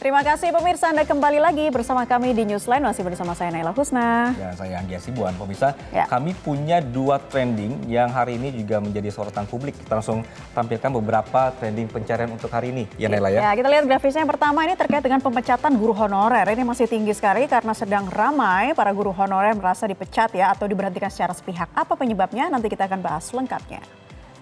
Terima kasih pemirsa, Anda kembali lagi bersama kami di Newsline, masih bersama saya Naila Husna. Dan saya Anggi Asibuan. Pemirsa, Ya. kami punya 2 trending yang hari ini juga menjadi sorotan publik. Kita langsung tampilkan beberapa trending pencarian untuk hari ini. Ya Naila ya? Ya, kita lihat grafisnya. Yang pertama ini terkait dengan pemecatan guru honorer. Ini masih tinggi sekali karena sedang ramai para guru honorer merasa dipecat ya atau diberhentikan secara sepihak. Apa penyebabnya? Nanti kita akan bahas lengkapnya.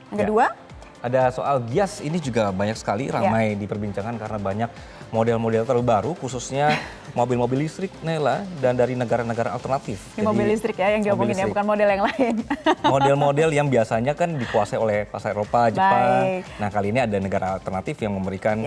Yang kedua, ada soal Gias, ini juga banyak sekali ramai diperbincangkan karena banyak model-model terbaru, khususnya mobil-mobil listrik, Nela, dan dari negara-negara alternatif. Ini mobil listrik ya yang diomongin ya, bukan model yang lain. Model-model yang biasanya kan dikuasai oleh pasar Eropa, Jepang. Baik. Nah kali ini ada negara alternatif yang memberikan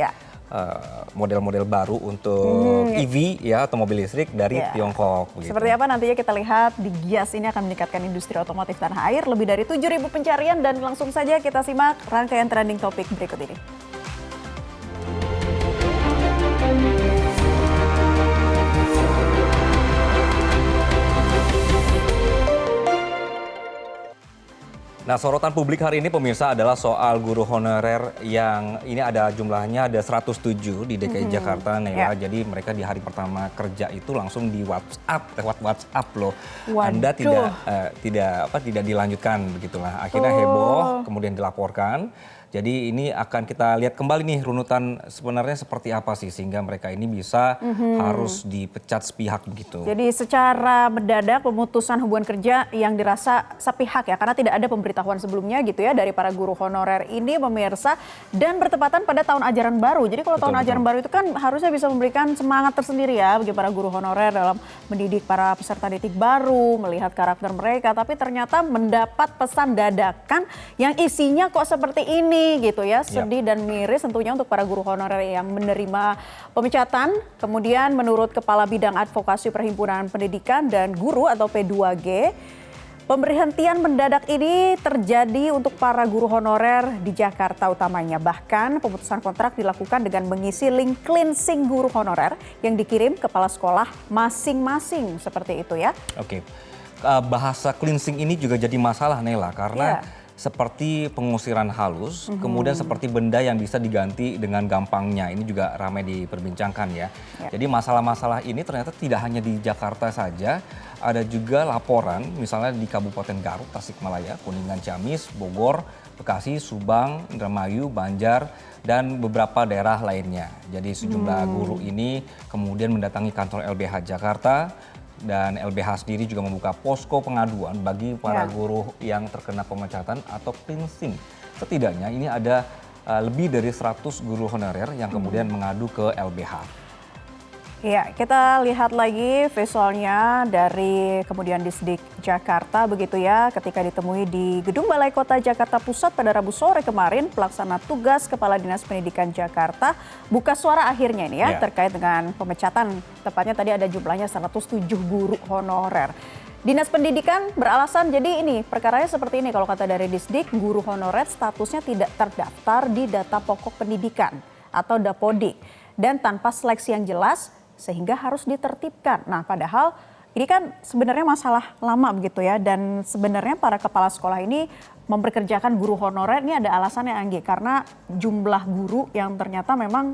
model-model baru untuk EV ya atau mobil listrik dari Tiongkok. Begitu. Seperti apa nantinya kita lihat di Gias ini akan meningkatkan industri otomotif tanah air. Lebih dari 7.000 pencarian dan langsung saja kita simak rangkaian trending topik berikut ini. Nah, sorotan publik hari ini pemirsa adalah soal guru honorer yang ini ada jumlahnya ada 107 di DKI Jakarta, Nela. Jadi mereka di hari pertama kerja itu langsung di WhatsApp, lewat WhatsApp loh. Waduh. Anda tidak dilanjutkan begitulah. Akhirnya heboh, kemudian dilaporkan. Jadi ini akan kita lihat kembali nih runutan sebenarnya seperti apa sih sehingga mereka ini bisa harus dipecat sepihak begitu. Jadi secara mendadak pemutusan hubungan kerja yang dirasa sepihak ya karena tidak ada pemberitahuan sebelumnya gitu ya dari para guru honorer ini pemirsa dan bertepatan pada tahun ajaran baru. Jadi kalau tahun ajaran baru itu kan harusnya bisa memberikan semangat tersendiri ya bagi para guru honorer dalam mendidik para peserta didik baru, melihat karakter mereka, tapi ternyata mendapat pesan dadakan yang isinya kok seperti ini gitu ya, sedih dan miris tentunya untuk para guru honorer yang menerima pemecatan. Kemudian menurut Kepala Bidang Advokasi Perhimpunan Pendidikan dan Guru atau P2G, pemberhentian mendadak ini terjadi untuk para guru honorer di Jakarta utamanya. Bahkan pemutusan kontrak dilakukan dengan mengisi link cleansing guru honorer yang dikirim kepala sekolah masing-masing seperti itu ya. Oke, bahasa cleansing ini juga jadi masalah Nela karena seperti pengusiran halus, kemudian seperti benda yang bisa diganti dengan gampangnya. Ini juga ramai diperbincangkan ya. Jadi masalah-masalah ini ternyata tidak hanya di Jakarta saja, ada juga laporan misalnya di Kabupaten Garut, Tasikmalaya, Kuningan, Ciamis, Bogor, Bekasi, Subang, Indramayu, Banjar, dan beberapa daerah lainnya. Jadi sejumlah guru ini kemudian mendatangi kantor LBH Jakarta, dan LBH sendiri juga membuka posko pengaduan bagi para guru yang terkena pemecatan atau cleansing. Setidaknya ini ada lebih dari 100 guru honorer yang kemudian mengadu ke LBH. Ya, kita lihat lagi visualnya dari kemudian Disdik Jakarta begitu ya, ketika ditemui di Gedung Balai Kota Jakarta Pusat pada Rabu sore kemarin, pelaksana tugas Kepala Dinas Pendidikan Jakarta buka suara akhirnya ini ya terkait dengan pemecatan. Tepatnya tadi ada jumlahnya 107 guru honorer. Dinas Pendidikan beralasan jadi ini perkaranya seperti ini kalau kata dari Disdik, guru honorer statusnya tidak terdaftar di data pokok pendidikan atau Dapodik dan tanpa seleksi yang jelas sehingga harus ditertibkan. Nah, padahal ini kan sebenarnya masalah lama begitu ya, dan sebenarnya para kepala sekolah ini memperkerjakan guru honorer ini ada alasannya Anggi, karena jumlah guru yang ternyata memang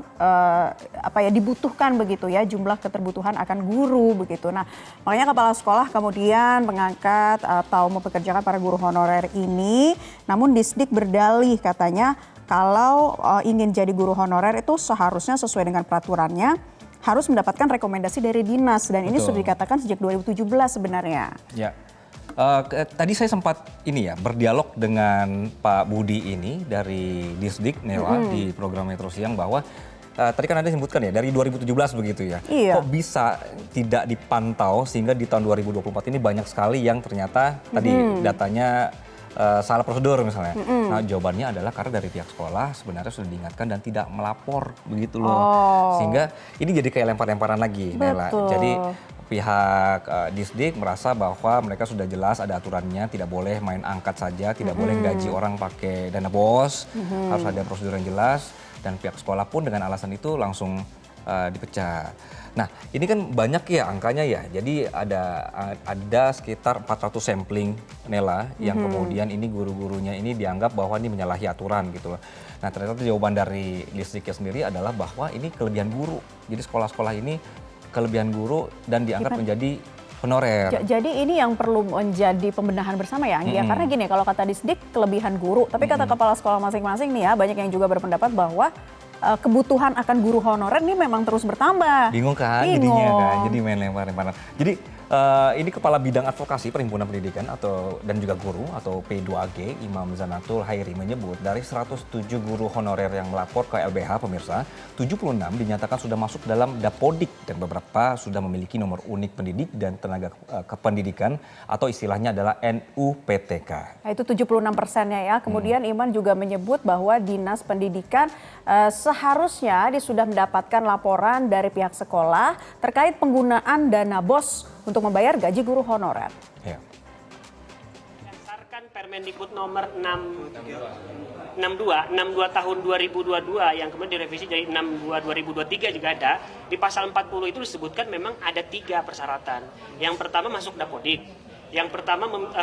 dibutuhkan begitu ya, jumlah keterbutuhan akan guru begitu. Nah, makanya kepala sekolah kemudian mengangkat atau mempekerjakan para guru honorer ini, namun Disdik berdalih katanya kalau ingin jadi guru honorer itu seharusnya sesuai dengan peraturannya, harus mendapatkan rekomendasi dari dinas dan ini sudah dikatakan sejak 2017 sebenarnya. Ya, tadi saya sempat berdialog dengan Pak Budi ini dari Disdik Nela di program Metro Siang bahwa tadi kan Anda sebutkan ya dari 2017 begitu ya. Kok bisa tidak dipantau sehingga di tahun 2024 ini banyak sekali yang ternyata tadi datanya salah prosedur misalnya. Nah, jawabannya adalah karena dari pihak sekolah sebenarnya sudah diingatkan dan tidak melapor begitu loh. Sehingga ini jadi kayak lempar-lemparan lagi, Nela. Jadi pihak Disdik merasa bahwa mereka sudah jelas ada aturannya, tidak boleh main angkat saja, tidak boleh gaji orang pakai dana bos, harus ada prosedur yang jelas. Dan pihak sekolah pun dengan alasan itu langsung dipecat. Nah, ini kan banyak ya angkanya ya. Jadi ada sekitar 400 sampling, Nela, yang kemudian ini guru-gurunya ini dianggap bahwa ini menyalahi aturan gitu loh. Nah, ternyata jawaban dari Lisdiknya sendiri adalah bahwa ini kelebihan guru. Jadi sekolah-sekolah ini kelebihan guru dan dianggap menjadi honorer. Jadi ini yang perlu menjadi pembenahan bersama ya, Anggi. Karena gini, kalau kata Disdik kelebihan guru, tapi kata kepala sekolah masing-masing nih ya, banyak yang juga berpendapat bahwa kebutuhan akan guru honorer ini memang terus bertambah. Bingung kan jadinya kan, jadi main lempar-lemparan. Jadi ini Kepala Bidang Advokasi Perhimpunan Pendidikan dan juga guru atau P2G Imam Zanatul Hairi menyebut dari 107 guru honorer yang melapor ke LBH pemirsa, 76 dinyatakan sudah masuk dalam Dapodik dan beberapa sudah memiliki nomor unik pendidik dan tenaga kependidikan atau istilahnya adalah NUPTK. Nah, itu 76%-nya ya. Kemudian Iman juga menyebut bahwa Dinas Pendidikan seharusnya dia sudah mendapatkan laporan dari pihak sekolah terkait penggunaan dana BOS untuk membayar gaji guru honorer. Ya. Berdasarkan Permendikbud nomor 62 tahun 2022 yang kemudian direvisi jadi 62 2023 juga ada, di pasal 40 itu disebutkan memang ada 3 persyaratan. Yang pertama masuk Dapodik, yang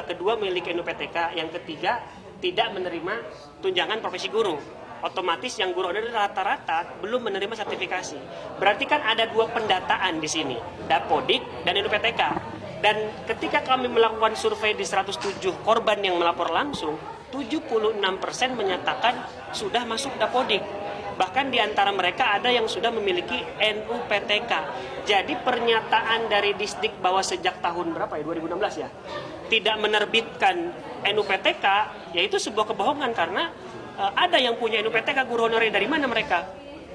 kedua memiliki NUPTK, yang ketiga tidak menerima tunjangan profesi guru. Otomatis yang guru honorer rata-rata belum menerima sertifikasi. Berarti kan ada 2 pendataan di sini, Dapodik dan NUPTK. Dan ketika kami melakukan survei di 107 korban yang melapor langsung, 76% menyatakan sudah masuk Dapodik. Bahkan di antara mereka ada yang sudah memiliki NUPTK. Jadi pernyataan dari Disdik bahwa sejak tahun berapa ya, 2016 ya, tidak menerbitkan NUPTK, yaitu sebuah kebohongan karena ada yang punya NUPTK guru honorer, dari mana mereka?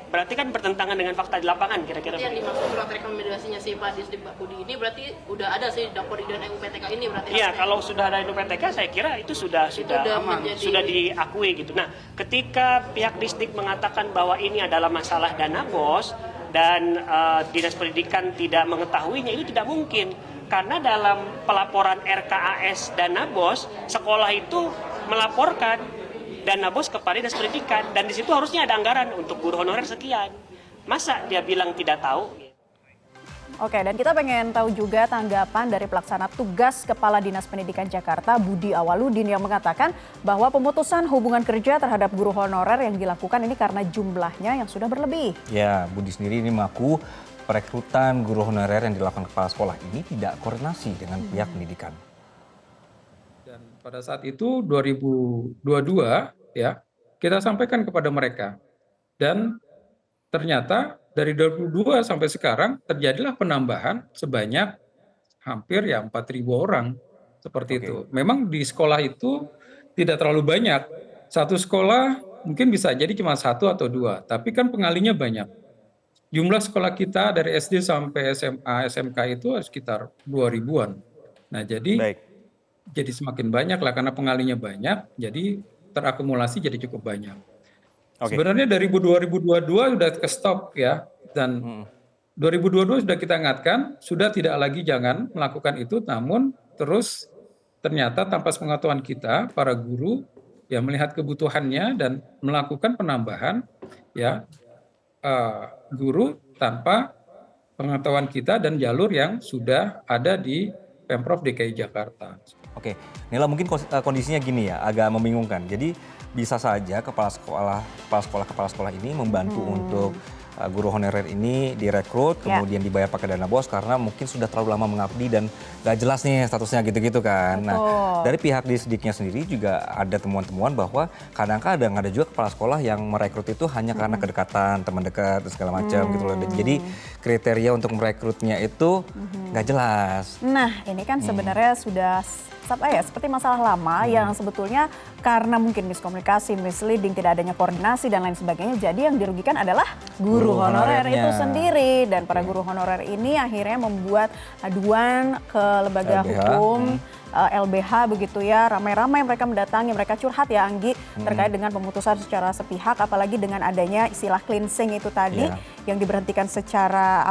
Berarti kan bertentangan dengan fakta di lapangan kira-kira. Yang dimaksud surat rekomendasinya si Pak Disdik Pak Budi ini berarti udah ada sih Dapodik dan NUPTK ini berarti. Iya, kalau sudah ada NUPTK saya kira itu sudah aman, sudah diakui gitu. Nah, ketika pihak Disdik mengatakan bahwa ini adalah masalah dana BOS dan Dinas Pendidikan tidak mengetahuinya, itu tidak mungkin. Karena dalam pelaporan RKAS dana BOS, sekolah itu melaporkan dana BOS kepada Dinas Pendidikan dan di situ harusnya ada anggaran untuk guru honorer sekian. Masa dia bilang tidak tahu? Oke, dan kita pengen tahu juga tanggapan dari pelaksana tugas Kepala Dinas Pendidikan Jakarta Budi Awaludin yang mengatakan bahwa pemutusan hubungan kerja terhadap guru honorer yang dilakukan ini karena jumlahnya yang sudah berlebih. Ya, Budi sendiri ini mengaku perekrutan guru honorer yang dilakukan kepala sekolah ini tidak koordinasi dengan pihak pendidikan. Dan pada saat itu 2022 ya, kita sampaikan kepada mereka. Dan ternyata dari 2022 sampai sekarang terjadilah penambahan sebanyak hampir ya 4.000 orang seperti itu. Memang di sekolah itu tidak terlalu banyak. Satu sekolah mungkin bisa jadi cuma 1 atau 2, tapi kan pengalinya banyak. Jumlah sekolah kita dari SD sampai SMA, SMK itu sekitar 2.000-an. Nah, jadi semakin banyak lah karena pengalinya banyak, jadi terakumulasi jadi cukup banyak. Sebenarnya dari 2022 sudah ke stop ya, dan 2022 sudah kita ingatkan, sudah tidak lagi jangan melakukan itu, namun terus ternyata tanpa sepengetahuan kita, para guru ya melihat kebutuhannya dan melakukan penambahan ya guru tanpa pengetahuan kita dan jalur yang sudah ada di Pemprov DKI Jakarta. Oke, Nela, mungkin kondisinya gini ya, agak membingungkan. Jadi bisa saja kepala sekolah ini membantu untuk guru honorer ini direkrut, kemudian dibayar pakai dana BOS karena mungkin sudah terlalu lama mengabdi dan gak jelas nih statusnya gitu-gitu kan. Nah, dari pihak Disdiknya sendiri juga ada temuan-temuan bahwa kadang-kadang ada juga kepala sekolah yang merekrut itu hanya karena kedekatan, teman dekat dan segala macam gitu loh. Jadi kriteria untuk merekrutnya itu gak jelas. Nah, ini kan sebenarnya sudah seperti masalah lama yang sebetulnya karena mungkin miskomunikasi, misleading, tidak adanya koordinasi dan lain sebagainya. Jadi yang dirugikan adalah guru honorer itu sendiri, dan para guru honorer ini akhirnya membuat aduan ke lembaga hukum LBH begitu ya, ramai-ramai mereka mendatangi, mereka curhat ya Anggi terkait dengan pemutusan secara sepihak, apalagi dengan adanya istilah cleansing itu tadi yang diberhentikan secara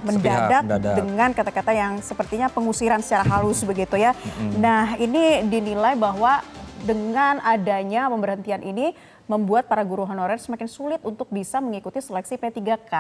mendadak dengan kata-kata yang sepertinya pengusiran secara halus begitu ya. Nah, ini dinilai bahwa dengan adanya pemberhentian ini membuat para guru honorer semakin sulit untuk bisa mengikuti seleksi P3K.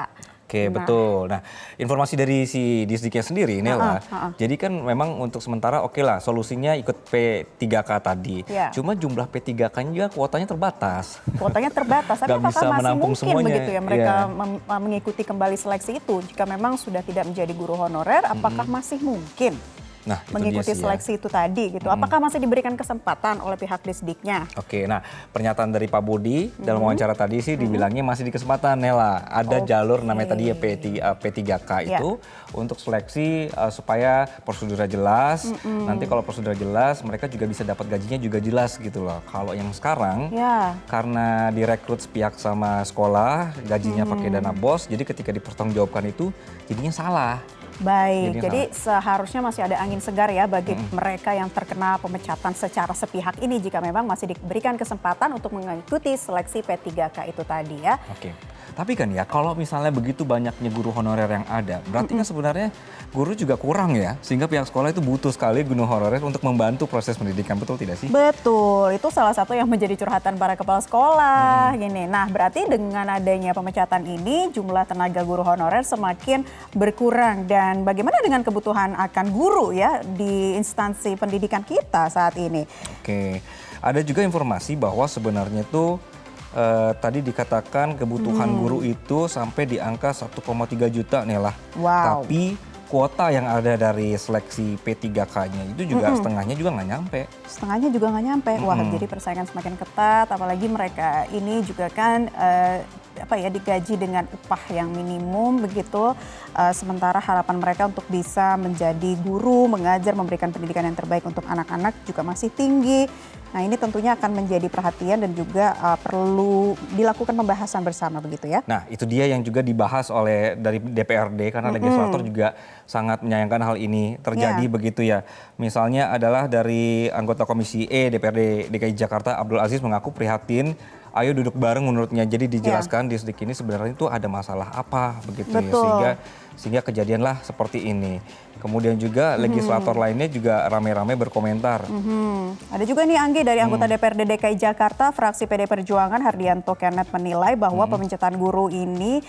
Oke, betul. Nah, informasi dari si Disdiknya sendiri, Nela, jadi kan memang untuk sementara oke lah, solusinya ikut P3K tadi. Ya. Cuma jumlah P3K-nya juga kuotanya terbatas. Kuotanya terbatas, tapi Nggak apakah bisa masih menampung mungkin semuanya. begitu ya mereka Iya. mengikuti kembali seleksi itu? Jika memang sudah tidak menjadi guru honorer, apakah masih mungkin Nah, itu mengikuti dia sih ya. seleksi itu tadi gitu? Apakah masih diberikan kesempatan oleh pihak Disdiknya? Oke, nah pernyataan dari Pak Budi dalam wawancara tadi sih dibilangnya masih di kesempatan, Nela. Ada jalur namanya tadi ya P3K Ya. itu untuk seleksi supaya prosedurnya jelas. Nanti kalau prosedurnya jelas, mereka juga bisa dapat gajinya juga jelas gitu loh. Kalau yang sekarang Ya. karena direkrut sepihak sama sekolah, gajinya pakai dana BOS, jadi ketika dipertanggungjawabkan itu jadinya salah. Baik, jadi seharusnya masih ada angin segar ya bagi mereka yang terkena pemecatan secara sepihak ini jika memang masih diberikan kesempatan untuk mengikuti seleksi P3K itu tadi ya. Oke, tapi kan ya kalau misalnya begitu banyaknya guru honorer yang ada, berarti kan sebenarnya guru juga kurang ya, sehingga pihak sekolah itu butuh sekali guru honorer untuk membantu proses pendidikan, betul tidak sih? Betul, itu salah satu yang menjadi curhatan para kepala sekolah gini. Nah, berarti dengan adanya pemecatan ini jumlah tenaga guru honorer semakin berkurang dan bagaimana dengan kebutuhan akan guru ya di instansi pendidikan kita saat ini? Oke, ada juga informasi bahwa sebenarnya tuh tadi dikatakan kebutuhan guru itu sampai di angka 1,3 juta Nela. Wow. Tapi kuota yang ada dari seleksi P3K-nya itu juga setengahnya juga nggak nyampe. Setengahnya juga nggak nyampe. Wah, jadi persaingan semakin ketat. Apalagi mereka ini juga kan digaji dengan upah yang minimum begitu. Sementara harapan mereka untuk bisa menjadi guru, mengajar, memberikan pendidikan yang terbaik untuk anak-anak juga masih tinggi. Nah, ini tentunya akan menjadi perhatian dan juga perlu dilakukan pembahasan bersama begitu ya. Nah, itu dia yang juga dibahas oleh dari DPRD karena legislator juga sangat menyayangkan hal ini terjadi begitu ya. Misalnya adalah dari anggota Komisi E DPRD DKI Jakarta Abdul Aziz mengaku prihatin. Ayo duduk bareng menurutnya. Jadi dijelaskan di Disdik ini sebenarnya itu ada masalah apa begitu ya sehingga kejadianlah seperti ini. Kemudian juga legislator lainnya juga rame-rame berkomentar. Ada juga nih Anggi dari anggota DPRD DKI Jakarta, fraksi PD Perjuangan Hardianto Kenneth menilai bahwa pemecatan guru ini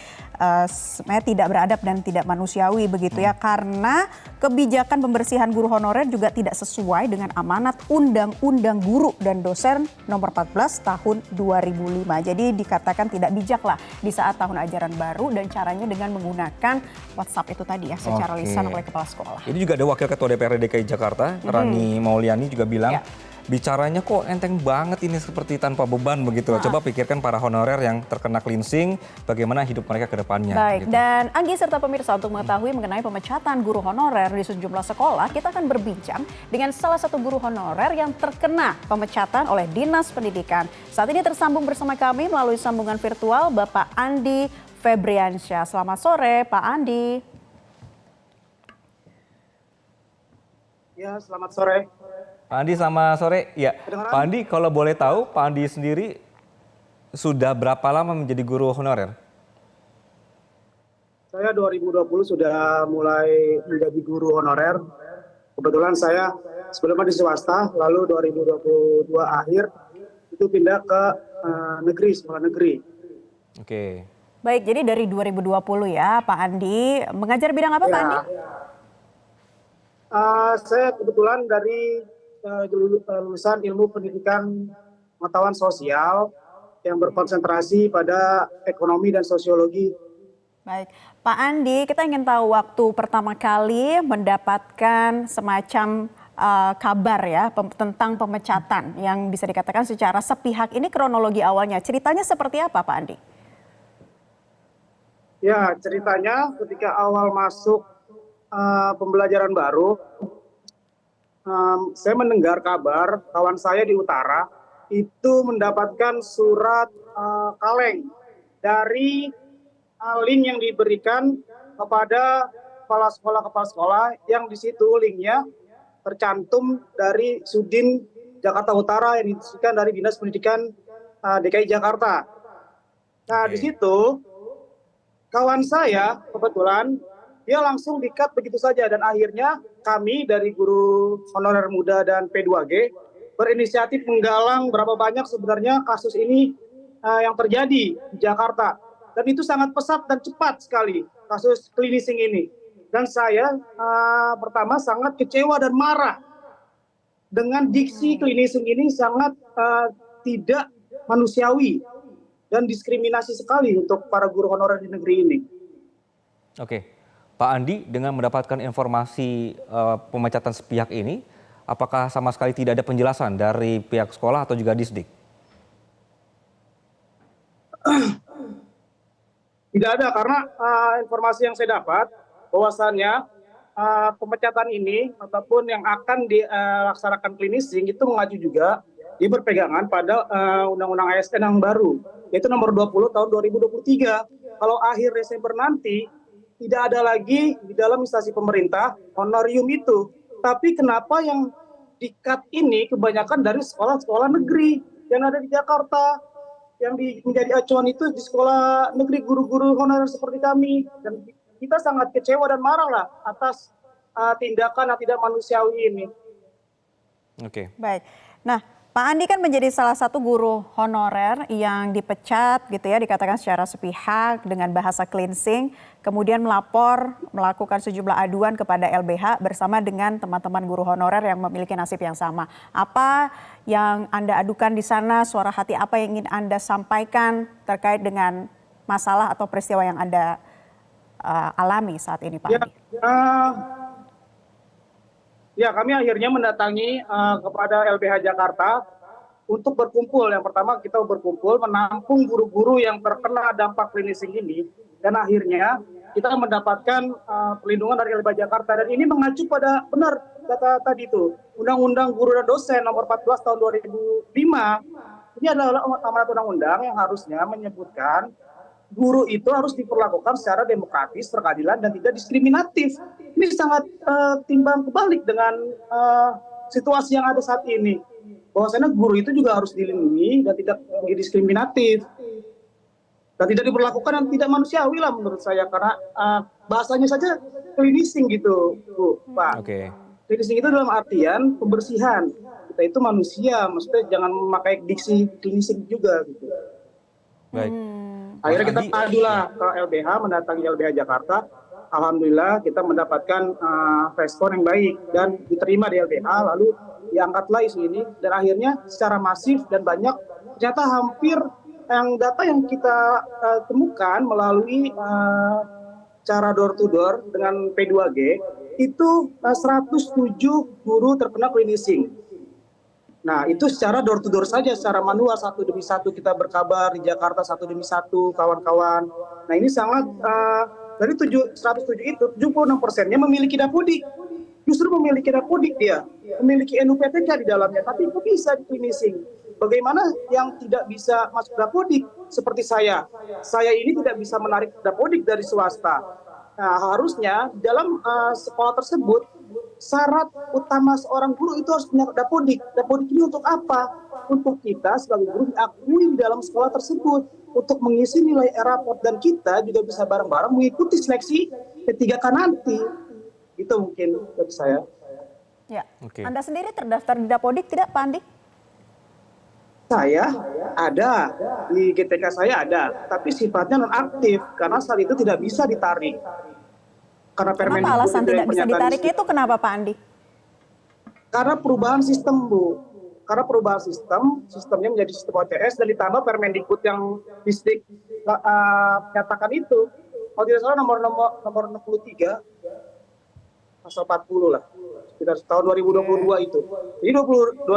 sebenarnya tidak beradab dan tidak manusiawi begitu ya, karena kebijakan pembersihan guru honorer juga tidak sesuai dengan amanat Undang-Undang Guru dan Dosen Nomor 14 Tahun 2005. Jadi dikatakan tidak bijak lah di saat tahun ajaran baru dan caranya dengan menggunakan WhatsApp itu tadi ya secara lisan oleh kepala sekolah. Ini juga ada Wakil Ketua DPRD DKI Jakarta, Rani Mauliani juga bilang, bicaranya kok enteng banget ini seperti tanpa beban begitu. Coba pikirkan para honorer yang terkena cleansing, bagaimana hidup mereka ke depannya. Baik, gitu. dan Anggi serta pemirsa untuk mengetahui mengenai pemecatan guru honorer di sejumlah sekolah, kita akan berbincang dengan salah satu guru honorer yang terkena pemecatan oleh Dinas Pendidikan. Saat ini tersambung bersama kami melalui sambungan virtual Bapak Andi Febriansyah. Selamat sore Pak Andi. Ya, selamat sore. Pak Andi sama sore. Ya, Pak Andi kalau boleh tahu, Pak Andi sendiri sudah berapa lama menjadi guru honorer? Saya 2020 sudah mulai menjadi guru honorer. Kebetulan saya sebelumnya di swasta, lalu 2022 akhir itu pindah ke sekolah negeri. Oke. Baik, jadi dari 2020 ya Pak Andi. Mengajar bidang apa Pak Andi? Saya kebetulan dari lulusan ilmu pendidikan pengetahuan sosial yang berkonsentrasi pada ekonomi dan sosiologi. Baik, Pak Andi, kita ingin tahu waktu pertama kali mendapatkan semacam kabar ya tentang pemecatan yang bisa dikatakan secara sepihak ini, kronologi awalnya. Ceritanya seperti apa Pak Andi? Ya, ceritanya ketika awal masuk pembelajaran baru, saya mendengar kabar kawan saya di utara itu mendapatkan surat kaleng dari link yang diberikan kepada kepala sekolah yang di situ linknya tercantum dari Sudin Jakarta Utara yang diinstruksikan dari Dinas Pendidikan DKI Jakarta. Nah, di situ kawan saya kebetulan dia langsung di-cut begitu saja dan akhirnya kami dari guru honorer muda dan P2G berinisiatif menggalang berapa banyak sebenarnya kasus ini yang terjadi di Jakarta. dan itu sangat pesat dan cepat sekali kasus cleansing ini. Dan saya pertama sangat kecewa dan marah dengan diksi cleansing ini sangat tidak manusiawi dan diskriminasi sekali untuk para guru honorer di negeri ini. Oke, Pak Andi, dengan mendapatkan informasi pemecatan sepihak ini, apakah sama sekali tidak ada penjelasan dari pihak sekolah atau juga Disdik? Tidak ada, karena informasi yang saya dapat bahwasannya pemecatan ini ataupun yang akan dilaksanakan cleansing itu mengacu juga di berpegangan pada Undang-Undang ASN yang baru, yaitu nomor 20 tahun 2023. Kalau akhir Desember nanti tidak ada lagi di dalam instansi pemerintah honorium itu. Tapi kenapa yang di-cut ini kebanyakan dari sekolah-sekolah negeri yang ada di Jakarta, yang menjadi acuan itu di sekolah negeri guru-guru honorer seperti kami. Dan kita sangat kecewa dan marah lah atas tindakan yang tidak manusiawi ini. Oke. Baik. Nah, Pak Andi kan menjadi salah satu guru honorer yang dipecat gitu ya, dikatakan secara sepihak dengan bahasa cleansing, kemudian melakukan sejumlah aduan kepada LBH bersama dengan teman-teman guru honorer yang memiliki nasib yang sama. Apa yang Anda adukan di sana, suara hati apa yang ingin Anda sampaikan terkait dengan masalah atau peristiwa yang Anda alami saat ini, Pak Andi? Ya, kami akhirnya mendatangi kepada LBH Jakarta untuk berkumpul. Yang pertama kita berkumpul menampung guru-guru yang terkena dampak cleansing ini. Dan akhirnya kita mendapatkan perlindungan dari LBH Jakarta. Dan ini mengacu pada benar kata tadi itu, Undang-Undang Guru dan Dosen nomor 14 tahun 2005. Ini adalah amanat undang-undang yang harusnya menyebutkan guru itu harus diperlakukan secara demokratis, berkeadilan, dan tidak diskriminatif. Ini sangat timbang kebalik dengan situasi yang ada saat ini. Bahwasanya guru itu juga harus dilindungi dan tidak diskriminatif. Dan tidak diperlakukan dan tidak manusiawi lah menurut saya. Karena bahasanya saja cleansing gitu, Bu, Pak. Oke. Cleansing itu dalam artian pembersihan. Kita itu manusia, maksudnya jangan memakai diksi cleansing juga gitu. Baik. Akhirnya kita padulah ke LBH, mendatangi LBH Jakarta. Alhamdulillah kita mendapatkan respon yang baik dan diterima di LBH, lalu diangkatlah isu ini dan akhirnya secara masif dan banyak, ternyata hampir data yang kita temukan melalui cara door to door dengan P2G itu 107 guru terkena cleansing. Nah, itu secara door to door saja, secara manual satu demi satu kita berkabar di Jakarta satu demi satu kawan-kawan. Nah, ini sangat dari 107 itu 76%-nya memiliki dapodik. Justru memiliki dapodik dia, memiliki NUPTK di dalamnya, tapi itu bisa di cleansing. Bagaimana yang tidak bisa masuk dapodik seperti saya? Saya ini tidak bisa menarik dapodik dari swasta. Nah, harusnya dalam sekolah tersebut syarat utama seorang guru itu harus punya dapodik. Dapodik ini untuk apa? Untuk kita sebagai guru diakui di dalam sekolah tersebut untuk mengisi nilai raport dan kita juga bisa bareng-bareng mengikuti seleksi P3K nanti. Itu mungkin dari saya. Ya. Oke. Anda sendiri terdaftar di dapodik tidak, Pak Andi? Saya ada di GTK, saya ada, tapi sifatnya non aktif karena saat itu tidak bisa ditarik. Karena Kenapa alasan tidak bisa ditarik itu kenapa, Pak Andi? Karena perubahan sistem, Bu. Karena perubahan sistemnya menjadi sistem OCS dan ditambah Permendikbud yang Disdik menyatakan itu. Kalau tidak salah nomor 63 pasal 40 lah. Sekitar tahun 2022 itu. Jadi 2022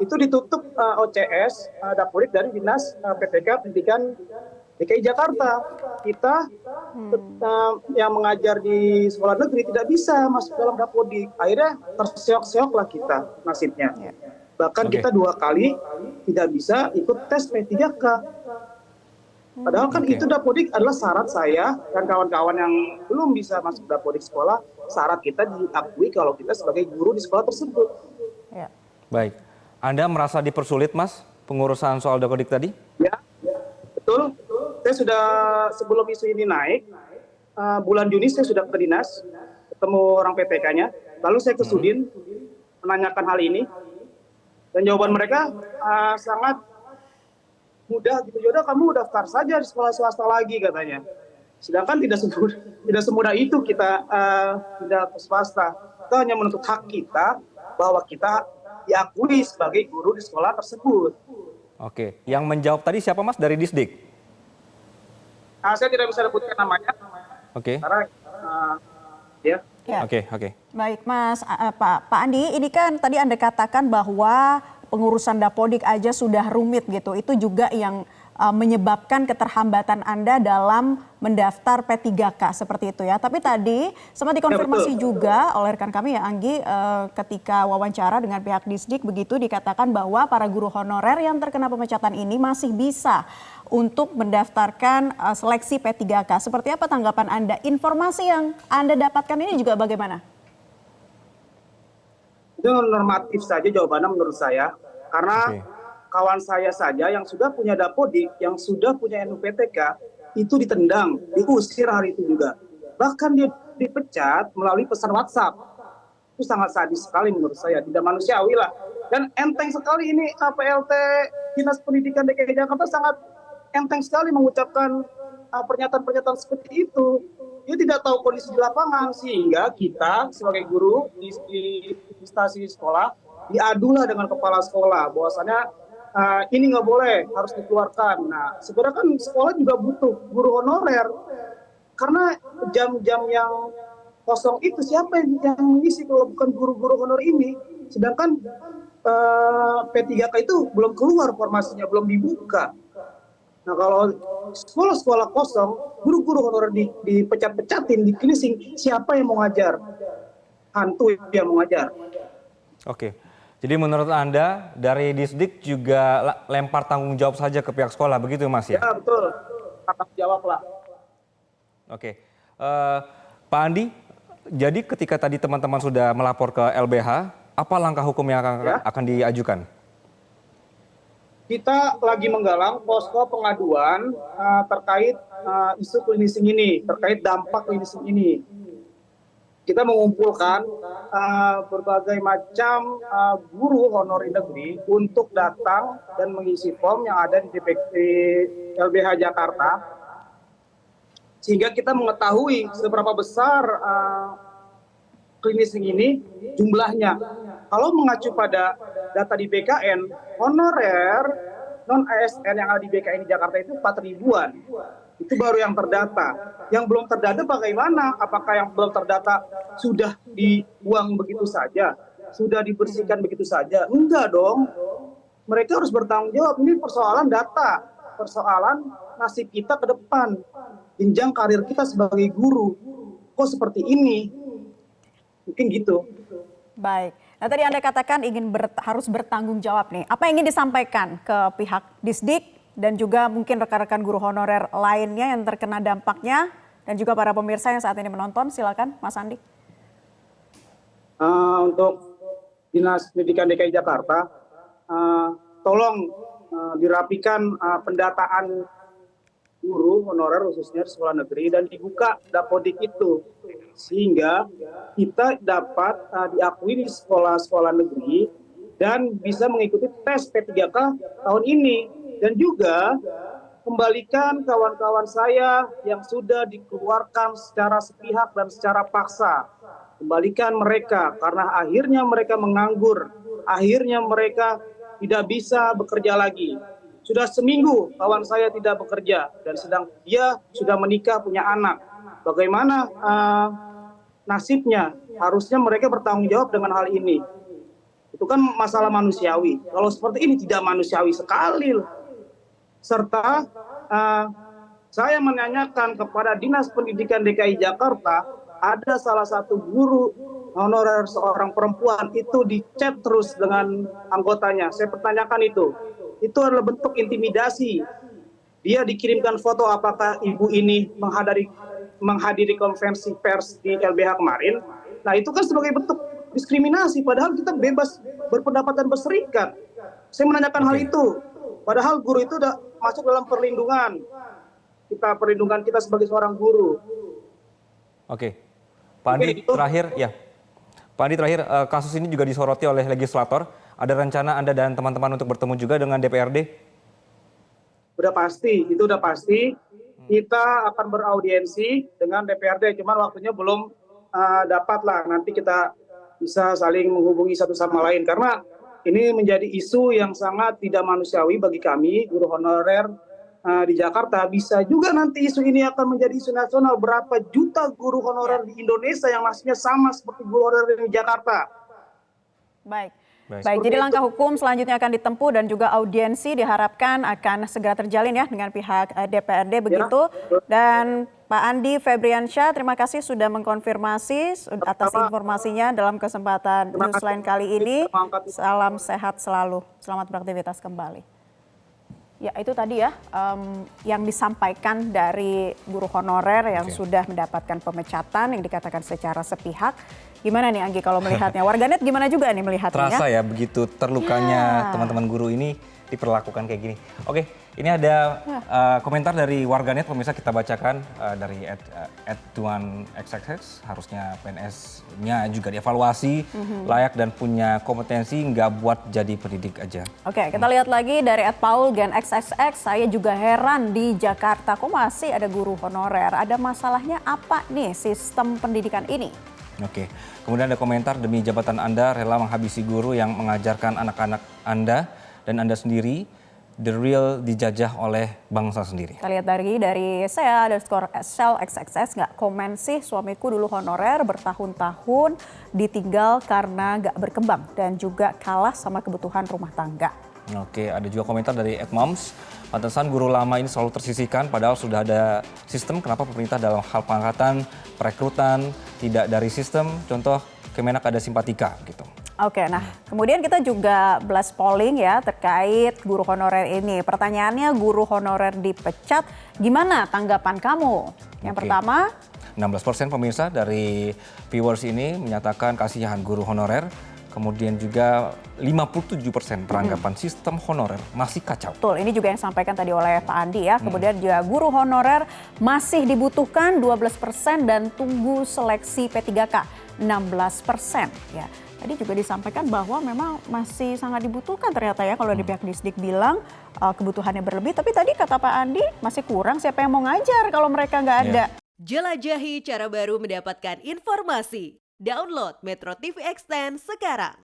itu ditutup OCS dapodik dari Dinas PTK Pendidikan DKI Jakarta. Kita yang mengajar di sekolah negeri tidak bisa masuk dalam dapodik. Akhirnya terseok-seoklah kita nasibnya. Bahkan kita 2 kali tidak bisa ikut tes P3K. Padahal kan itu dapodik adalah syarat saya dan kawan-kawan yang belum bisa masuk dapodik sekolah. Syarat kita diakui kalau kita sebagai guru di sekolah tersebut. Ya. Baik. Anda merasa dipersulit, Mas, pengurusan soal dapodik tadi? Ya, betul. Saya sudah sebelum isu ini naik, bulan Juni saya sudah ke dinas, ketemu orang PTK-nya. Lalu saya ke Sudin menanyakan hal ini. Dan jawaban mereka sangat mudah gitu. Yaudah kamu daftar saja di sekolah swasta lagi katanya. Sedangkan tidak semudah itu kita pindah ke swasta. Kita hanya menuntut hak kita bahwa kita diakui sebagai guru di sekolah tersebut. Oke, yang menjawab tadi siapa Mas dari Disdik? Saya tidak bisa sebutkan namanya Oke. karena ya. Ya. Oke. Baik, Mas, Pak Andi, ini kan tadi Anda katakan bahwa pengurusan Dapodik aja sudah rumit gitu. Itu juga yang menyebabkan keterhambatan Anda dalam mendaftar P3K seperti itu ya. Tapi tadi sempat dikonfirmasi juga oleh rekan kami ya Anggi, ketika wawancara dengan pihak Disdik begitu dikatakan bahwa para guru honorer yang terkena pemecatan ini masih bisa untuk mendaftarkan seleksi P3K. Seperti apa tanggapan Anda? Informasi yang Anda dapatkan ini juga bagaimana? Itu normatif saja jawabannya menurut saya. Karena kawan saya saja yang sudah punya Dapodik, yang sudah punya NUPTK, itu ditendang, diusir hari itu juga. Bahkan dia dipecat melalui pesan WhatsApp. Itu sangat sadis sekali menurut saya, tidak manusiawi lah. Dan enteng sekali ini PLT Dinas Pendidikan DKI Jakarta sangat enteng sekali mengucapkan pernyataan-pernyataan seperti itu. Dia tidak tahu kondisi di lapangan, sehingga kita sebagai guru di instansi sekolah diadulah dengan kepala sekolah bahwasanya ini nggak boleh, harus dikeluarkan. Nah, sebenarnya kan sekolah juga butuh guru honorer karena jam-jam yang kosong itu siapa yang mengisi kalau bukan guru-guru honorer ini? Sedangkan P3K itu belum keluar formasinya, belum dibuka. Nah, kalau sekolah-sekolah kosong, guru-guru honorer dipecat-pecatin, di finishing, siapa yang mau ngajar? Hantu yang mau ngajar. Oke. Jadi menurut Anda dari Disdik juga lempar tanggung jawab saja ke pihak sekolah, begitu Mas ya? Ya, betul. Tanggung jawab lah. Oke. Pak Andi, jadi ketika tadi teman-teman sudah melapor ke LBH, apa langkah hukum yang akan diajukan? Kita lagi menggalang posko pengaduan terkait isu cleansing ini, terkait dampak cleansing ini. Kita mengumpulkan berbagai macam guru honorer negeri untuk datang dan mengisi form yang ada di LBH Jakarta, sehingga kita mengetahui seberapa besar cleansing ini jumlahnya. Kalau mengacu pada data di BKN, honorer non-ASN yang ada di BKN di Jakarta itu 4 ribuan. Itu baru yang terdata. Yang belum terdata bagaimana? Apakah yang belum terdata sudah dibuang begitu saja? Sudah dibersihkan begitu saja? Enggak dong. Mereka harus bertanggung jawab. Ini persoalan data. Persoalan nasib kita ke depan. Jenjang karir kita sebagai guru. Kok seperti ini? Mungkin gitu. Baik. Nah tadi Anda katakan harus bertanggung jawab nih. Apa yang ingin disampaikan ke pihak Disdik dan juga mungkin rekan-rekan guru honorer lainnya yang terkena dampaknya dan juga para pemirsa yang saat ini menonton, silakan Mas Andi. Untuk Dinas Pendidikan DKI Jakarta, tolong dirapikan pendataan guru honorer khususnya di sekolah negeri dan dibuka Dapodik itu sehingga kita dapat diakui di sekolah-sekolah negeri dan bisa mengikuti tes P3K tahun ini. Dan juga kembalikan kawan-kawan saya yang sudah dikeluarkan secara sepihak dan secara paksa. Kembalikan mereka karena akhirnya mereka menganggur, akhirnya mereka tidak bisa bekerja lagi. Sudah seminggu kawan saya tidak bekerja dan dia sudah menikah, punya anak. Bagaimana nasibnya? Harusnya mereka bertanggung jawab dengan hal ini. Itu kan masalah manusiawi. Kalau seperti ini tidak manusiawi sekali. Serta saya menanyakan kepada Dinas Pendidikan DKI Jakarta, ada salah satu guru honorer seorang perempuan itu di-chat terus dengan anggotanya. Saya pertanyakan itu adalah bentuk intimidasi. Dia dikirimkan foto apakah ibu ini menghadiri konferensi pers di LBH kemarin. Nah itu kan sebagai bentuk diskriminasi, padahal kita bebas berpendapat dan berserikat. Saya menanyakan hal itu. Padahal guru itu sudah masuk dalam perlindungan kita sebagai seorang guru. Oke, Pak Andi terakhir ya. Pak Andi terakhir, kasus ini juga disoroti oleh legislator. Ada rencana Anda dan teman-teman untuk bertemu juga dengan DPRD? Udah pasti, itu udah pasti. Kita akan beraudiensi dengan DPRD, cuman waktunya belum dapat lah. Nanti kita bisa saling menghubungi satu sama lain, karena ini menjadi isu yang sangat tidak manusiawi bagi kami, guru honorer di Jakarta. Bisa juga nanti isu ini akan menjadi isu nasional. Berapa juta guru honorer di Indonesia yang nasibnya sama seperti guru honorer di Jakarta. Baik. Baik. Baik, jadi langkah hukum selanjutnya akan ditempuh dan juga audiensi diharapkan akan segera terjalin ya dengan pihak DPRD begitu. Dan Pak Andi Febriansyah, terima kasih sudah mengkonfirmasi atas informasinya dalam kesempatan Newsline kali ini. Salam sehat selalu, selamat beraktivitas kembali. Ya itu tadi ya yang disampaikan dari guru honorer yang sudah mendapatkan pemecatan yang dikatakan secara sepihak. Gimana nih Anggi kalau melihatnya? Warganet gimana juga nih melihatnya? Terasa ya begitu terlukanya teman-teman guru ini diperlakukan kayak gini. Oke, ini ada komentar dari warganet, pemirsa kita bacakan dari @tuan_xxx. Harusnya PNS-nya juga dievaluasi, layak dan punya kompetensi, nggak buat jadi pendidik aja. Oke, kita lihat lagi dari @paul_gen_xxx. Saya juga heran di Jakarta kok masih ada guru honorer. Ada masalahnya apa nih sistem pendidikan ini? Oke, kemudian ada komentar, demi jabatan Anda rela menghabisi guru yang mengajarkan anak-anak Anda dan Anda sendiri, the real dijajah oleh bangsa sendiri. Kita lihat dari saya _sel_xxx, nggak komen sih, suamiku dulu honorer bertahun-tahun ditinggal karena nggak berkembang dan juga kalah sama kebutuhan rumah tangga. Oke, ada juga komentar dari @moms. Pantesan guru lama ini selalu tersisihkan padahal sudah ada sistem. Kenapa pemerintah dalam hal pengangkatan, perekrutan tidak dari sistem? Contoh Kemenak ada simpatika gitu. Oke, nah kemudian kita juga blast polling ya terkait guru honorer ini. Pertanyaannya, guru honorer dipecat, gimana tanggapan kamu? Yang pertama, 16% pemirsa dari viewers ini menyatakan kasihan guru honorer. Kemudian juga 57% beranggapan sistem honorer masih kacau. betul, ini juga yang disampaikan tadi oleh Pak Andi ya. Kemudian juga guru honorer masih dibutuhkan 12% dan tunggu seleksi P3K 16% ya. Tadi juga disampaikan bahwa memang masih sangat dibutuhkan ternyata ya kalau di pihak Disdik bilang kebutuhannya berlebih. Tapi tadi kata Pak Andi masih kurang, siapa yang mau ngajar kalau mereka nggak ada. Jelajahi cara baru mendapatkan informasi. Download Metro TV Extend sekarang.